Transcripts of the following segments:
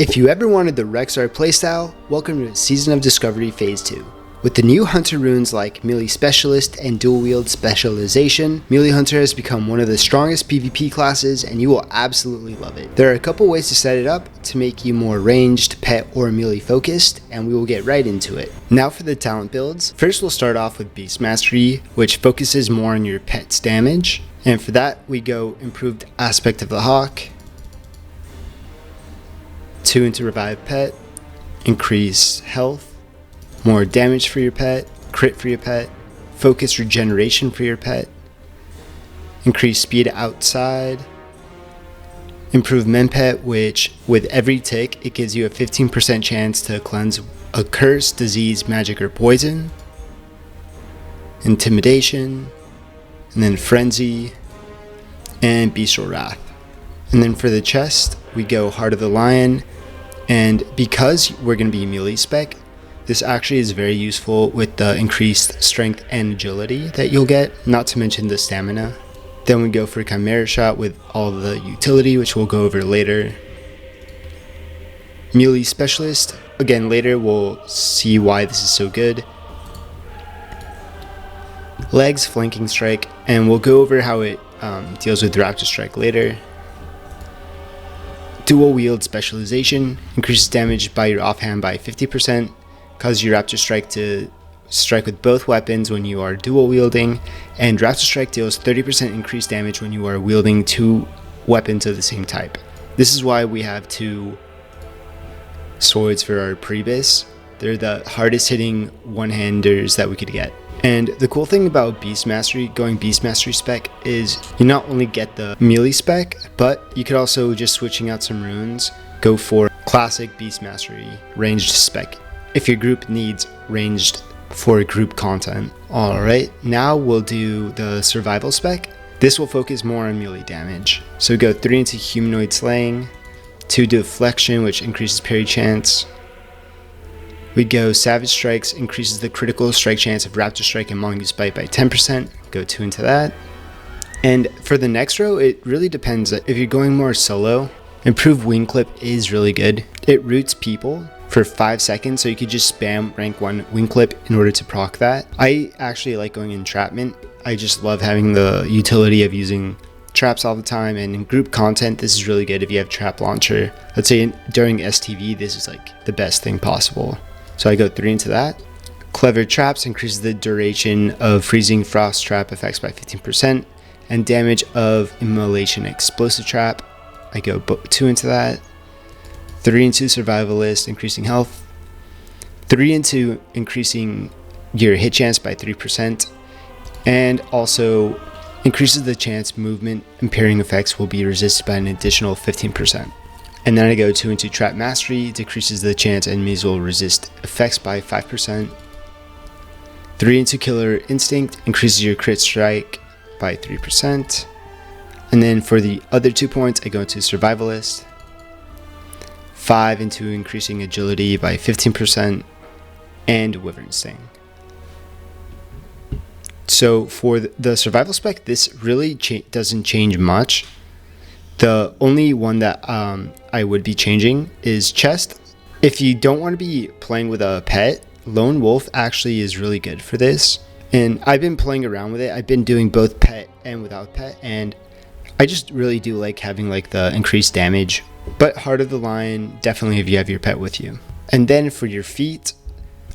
If you ever wanted the Rexar playstyle, welcome to Season of Discovery Phase 2. With the new Hunter runes like Melee Specialist and Dual Wield Specialization, Melee Hunter has become one of the strongest PvP classes and you will absolutely love it. There are a couple ways to set it up to make you more ranged, pet, or melee focused, and we will get right into it. Now for the talent builds. First we'll start off with Beast Mastery, which focuses more on your pet's damage. And for that we go Improved Aspect of the Hawk, 2 into Revive Pet, increase health, more damage for your pet, crit for your pet, focus regeneration for your pet, increase speed outside, improve Menpet, which with every tick it gives you a 15% chance to cleanse a curse, disease, magic, or poison, intimidation, and then frenzy, and bestial wrath. And then for the chest we go Heart of the Lion, and because we're going to be melee spec, this actually is very useful with the increased strength and agility that you'll get, not to mention the stamina. Then we go for Chimera Shot with all the utility, which we'll go over later. Melee Specialist, again later we'll see why this is so good. Legs, Flanking Strike, and we'll go over how it deals with Raptor Strike later. Dual Wield Specialization, increases damage by your offhand by 50%, causes your Raptor Strike to strike with both weapons when you are dual wielding, and Raptor Strike deals 30% increased damage when you are wielding 2 weapons of the same type. This is why we have 2 swords for our Prebis. They're the hardest hitting one-handers that we could get. And the cool thing about Beast Mastery, going Beast Mastery spec, is you not only get the melee spec, but you could also, just switching out some runes, go for classic Beast Mastery ranged spec if your group needs ranged for group content. Alright, now we'll do the survival spec. This will focus more on melee damage. So we go 3 into Humanoid Slaying, 2 Deflection, which increases parry chance. We go Savage Strikes, increases the critical strike chance of Raptor Strike and Mongoose Bite by 10%. Go 2 into that. And for the next row, it really depends. If you're going more solo, Improved Wing Clip is really good. It roots people for 5 seconds, so you could just spam rank 1 Wing Clip in order to proc that. I actually like going Entrapment. I just love having the utility of using traps all the time, and in group content this is really good if you have Trap Launcher. Let's say during STV, this is like the best thing possible. So I go 3 into that. Clever Traps increases the duration of Freezing Frost Trap effects by 15%, and damage of Immolation Explosive Trap. I go 2 into that. 3 into Survivalist, increasing health. 3 into increasing your hit chance by 3%, and also increases the chance movement and parrying effects will be resisted by an additional 15%. And then I go 2 into Trap Mastery, decreases the chance enemies will resist effects by 5%. 3 into Killer Instinct, increases your crit strike by 3%. And then for the other 2 points, I go into Survivalist. 5 into increasing agility by 15%, and Wyvern Sting. So for the survival spec, this really doesn't change much. The only one that I would be changing is chest. If you don't want to be playing with a pet, Lone Wolf actually is really good for this. And I've been playing around with it. I've been doing both pet and without pet, and I just really do like having like the increased damage. But Heart of the Lion, definitely if you have your pet with you. And then for your feet,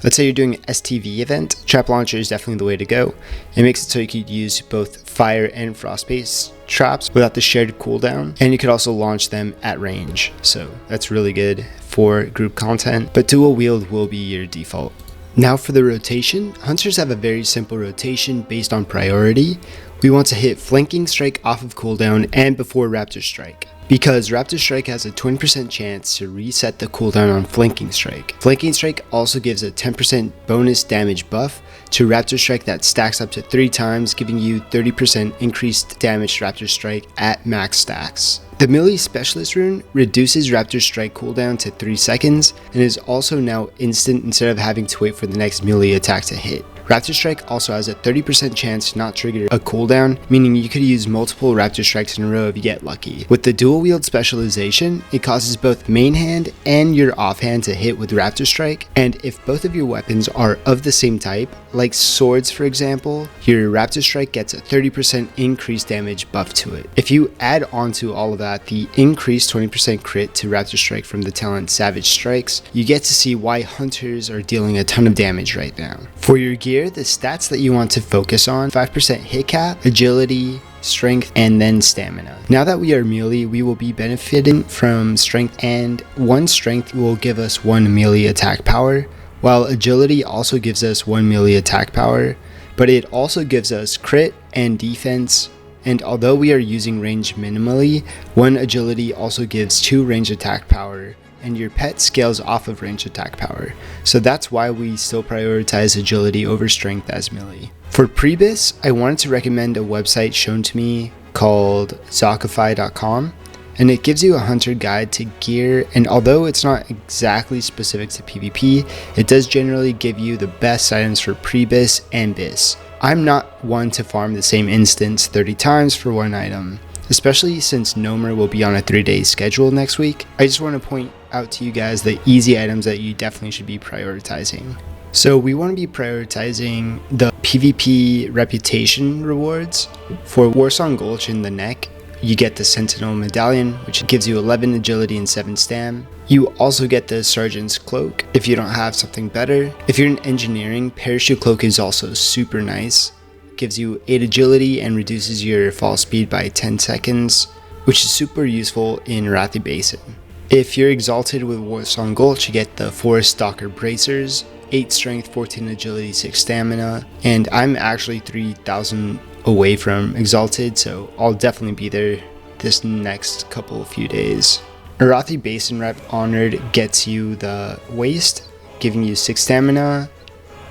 let's say you're doing an STV event, Trap Launcher is definitely the way to go. It makes it so you could use both fire and frost-based traps without the shared cooldown, and you could also launch them at range. So that's really good for group content, but dual wield will be your default. Now for the rotation, Hunters have a very simple rotation based on priority. We want to hit Flanking Strike off of cooldown and before Raptor Strike, because Raptor Strike has a 20% chance to reset the cooldown on Flanking Strike. Flanking Strike also gives a 10% bonus damage buff to Raptor Strike that stacks up to 3 times, giving you 30% increased damage to Raptor Strike at max stacks. The Melee Specialist rune reduces Raptor Strike cooldown to 3 seconds and is also now instant instead of having to wait for the next melee attack to hit. Raptor Strike also has a 30% chance to not trigger a cooldown, meaning you could use multiple Raptor Strikes in a row if you get lucky. With the dual wield specialization, it causes both main hand and your offhand to hit with Raptor Strike, and if both of your weapons are of the same type, like swords for example, your Raptor Strike gets a 30% increased damage buff to it. If you add onto all of that the increased 20% crit to Raptor Strike from the talent Savage Strikes, you get to see why hunters are dealing a ton of damage right now. For your gear, the stats that you want to focus on: 5% hit cap, agility, strength, and then stamina. Now that we are melee, we will be benefiting from strength, and one strength will give us 1 melee attack power, while agility also gives us 1 melee attack power, but it also gives us crit and defense. And although we are using range minimally, 1 agility also gives 2 range attack power, and your pet scales off of range attack power. So that's why we still prioritize agility over strength as melee. For Prebis, I wanted to recommend a website shown to me called Zockify.com, and it gives you a hunter guide to gear, and although it's not exactly specific to PvP, it does generally give you the best items for Prebis and Bis. I'm not one to farm the same instance 30 times for one item, especially since Nomer will be on a 3-day schedule next week. I just want to point out to you guys the easy items that you definitely should be prioritizing. So we want to be prioritizing the PvP reputation rewards. For Warsong Gulch in the neck, you get the Sentinel Medallion, which gives you 11 agility and 7 stam. You also get the Sergeant's Cloak if you don't have something better. If you're in engineering, Parachute Cloak is also super nice. It gives you 8 agility and reduces your fall speed by 10 seconds, which is super useful in Arathi Basin. If you're exalted with Warsong Gulch, you get the Forest Stalker Bracers, 8 strength, 14 agility, 6 stamina, and I'm actually 3,000 away from exalted, so I'll definitely be there this next few days. Arathi Basin Rep Honored gets you the Waste, giving you 6 stamina,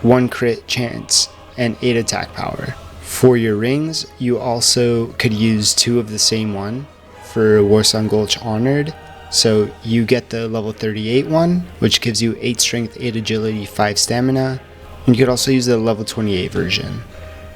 1 crit chance, and 8 attack power. For your rings, you also could use 2 of the same one for Warsong Gulch Honored. So you get the level 38 one, which gives you 8 strength, 8 agility, 5 stamina. And you could also use the level 28 version.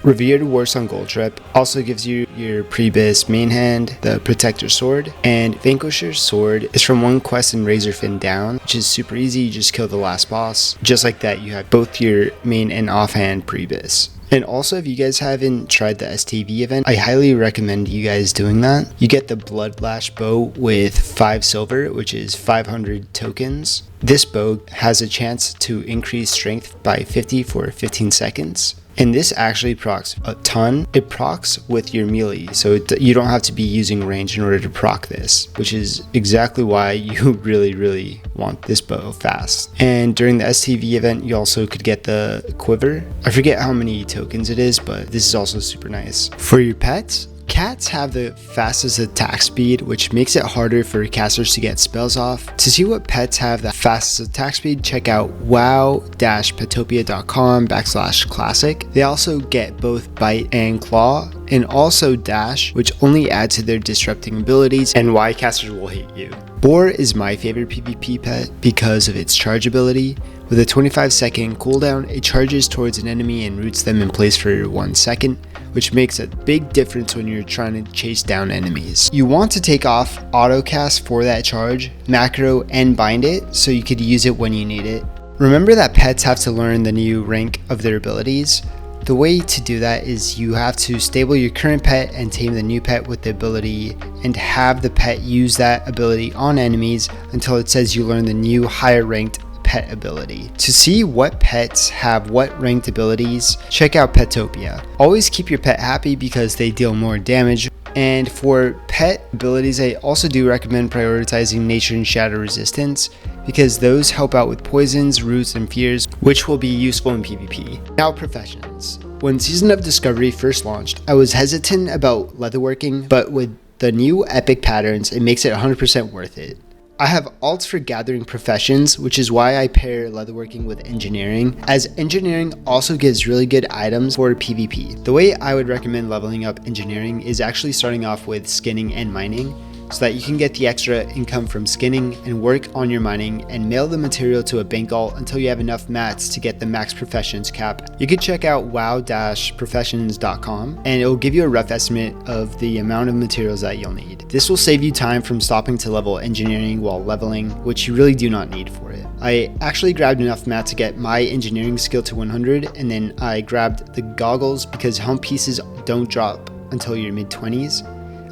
Revered Warsong Gulch Rep also gives you your Prebis main hand, the Protector Sword, and Vanquisher's Sword is from one quest in Razorfin down, which is super easy. You just kill the last boss. Just like that, you have both your main and offhand Prebis. And also, if you guys haven't tried the STV event, I highly recommend you guys doing that. You get the Bloodlash bow with 5 silver, which is 500 tokens. This bow has a chance to increase strength by 50 for 15 seconds. And this actually procs a ton. It procs with your melee, so you don't have to be using range in order to proc this, which is exactly why you really want this bow fast. And during the STV event, you also could get the quiver. I forget how many tokens it is, but this is also super nice. For your pets, cats have the fastest attack speed, which makes it harder for casters to get spells off. To see what pets have the fastest attack speed, check out wow-petopia.com/classic. They also get both Bite and Claw, and also Dash, which only add to their disrupting abilities and why casters will hate you. Boar is my favorite PvP pet because of its charge ability. With a 25-second cooldown, it charges towards an enemy and roots them in place for 1 second, which makes a big difference when you're trying to chase down enemies. You want to take off autocast for that charge, macro, and bind it so you could use it when you need it. Remember that pets have to learn the new rank of their abilities. The way to do that is you have to stable your current pet and tame the new pet with the ability, and have the pet use that ability on enemies until it says you learn the new higher ranked pet ability. To see what pets have what ranked abilities, check out Petopia. Always keep your pet happy because they deal more damage. And for pet abilities, I also do recommend prioritizing Nature and Shadow Resistance because those help out with poisons, roots, and fears, which will be useful in PvP. Now, professions. When Season of Discovery first launched, I was hesitant about leatherworking, but with the new epic patterns, it makes it 100% worth it. I have alts for gathering professions, which is why I pair leatherworking with engineering, as engineering also gives really good items for PvP. The way I would recommend leveling up engineering is actually starting off with skinning and mining. so that you can get the extra income from skinning and work on your mining and mail the material to a bank vault until you have enough mats to get the max professions cap. You can check out wow-professions.com and it will give you a rough estimate of the amount of materials that you'll need. This will save you time from stopping to level engineering while leveling, which you really do not need for it. I actually grabbed enough mats to get my engineering skill to 100, and then I grabbed the goggles because helm pieces don't drop until your mid-20s,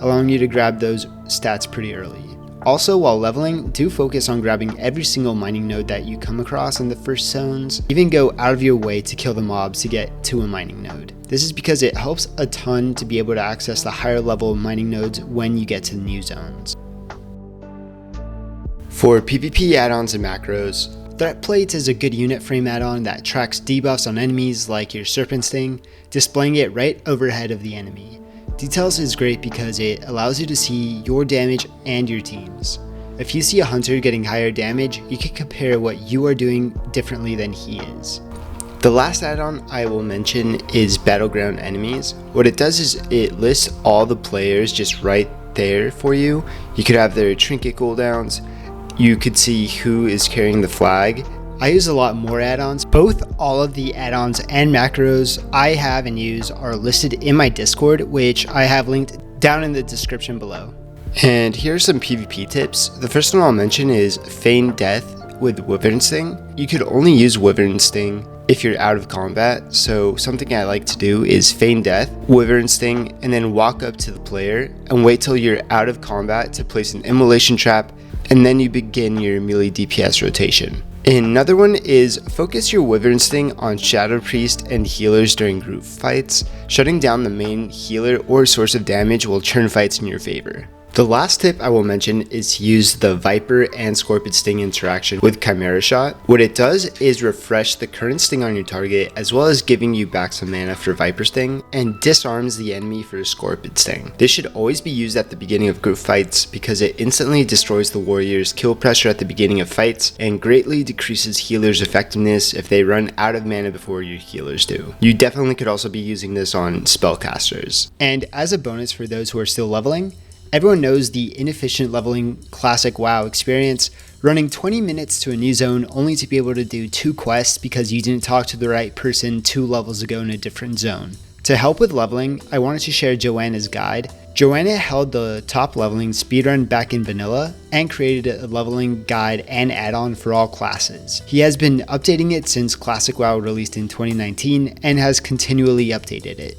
allowing you to grab those stats pretty early. Also, while leveling, do focus on grabbing every single mining node that you come across in the first zones. Even go out of your way to kill the mobs to get to a mining node. This is because it helps a ton to be able to access the higher level mining nodes when you get to the new zones. For PvP add-ons and macros, Threat Plates is a good unit frame add-on that tracks debuffs on enemies like your Serpent Sting, displaying it right overhead of the enemy. Details is great because it allows you to see your damage and your team's. If you see a hunter getting higher damage, you can compare what you are doing differently than he is. The last add-on I will mention is Battleground Enemies. What it does is it lists all the players just right there for you. You could have their trinket cooldowns. You could see who is carrying the flag. I use a lot more add-ons. Both all of the add-ons and macros I have and use are listed in my Discord, which I have linked down in the description below. And here are some PvP tips. The first one I'll mention is Feign Death with Wyvern Sting. You could only use Wyvern Sting if you're out of combat, so something I like to do is Feign Death, Wyvern Sting, and then walk up to the player and wait till you're out of combat to place an immolation trap, and then you begin your melee DPS rotation. Another one is focus your Wyvern Sting on Shadow Priest and healers during group fights. Shutting down the main healer or source of damage will turn fights in your favor. The last tip I will mention is to use the Viper and Scorpion Sting interaction with Chimera Shot. What it does is refresh the current sting on your target as well as giving you back some mana for Viper Sting and disarms the enemy for Scorpion Sting. This should always be used at the beginning of group fights because it instantly destroys the warrior's kill pressure at the beginning of fights and greatly decreases healers' effectiveness if they run out of mana before your healers do. You definitely could also be using this on spellcasters. And as a bonus for those who are still leveling, everyone knows the inefficient leveling classic WoW experience, running 20 minutes to a new zone only to be able to do 2 quests because you didn't talk to the right person 2 levels ago in a different zone. To help with leveling, I wanted to share Joanna's guide. Joanna held the top leveling speedrun back in vanilla and created a leveling guide and add-on for all classes. He has been updating it since Classic WoW released in 2019 and has continually updated it.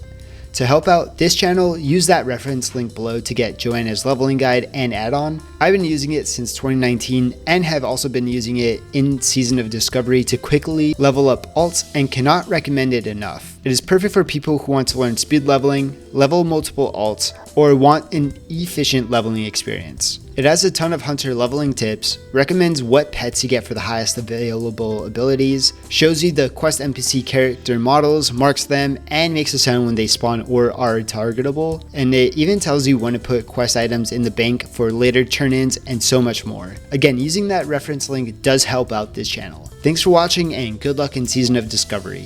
To help out this channel, use that reference link below to get Joanna's leveling guide and add-on. I've been using it since 2019 and have also been using it in Season of Discovery to quickly level up alts and cannot recommend it enough. It is perfect for people who want to learn speed leveling, level multiple alts, or want an efficient leveling experience. It has a ton of hunter leveling tips, recommends what pets you get for the highest available abilities, shows you the quest NPC character models, marks them, and makes a sound when they spawn or are targetable, and it even tells you when to put quest items in the bank for later turn-ins and so much more. Again, using that reference link does help out this channel. Thanks for watching and good luck in Season of Discovery.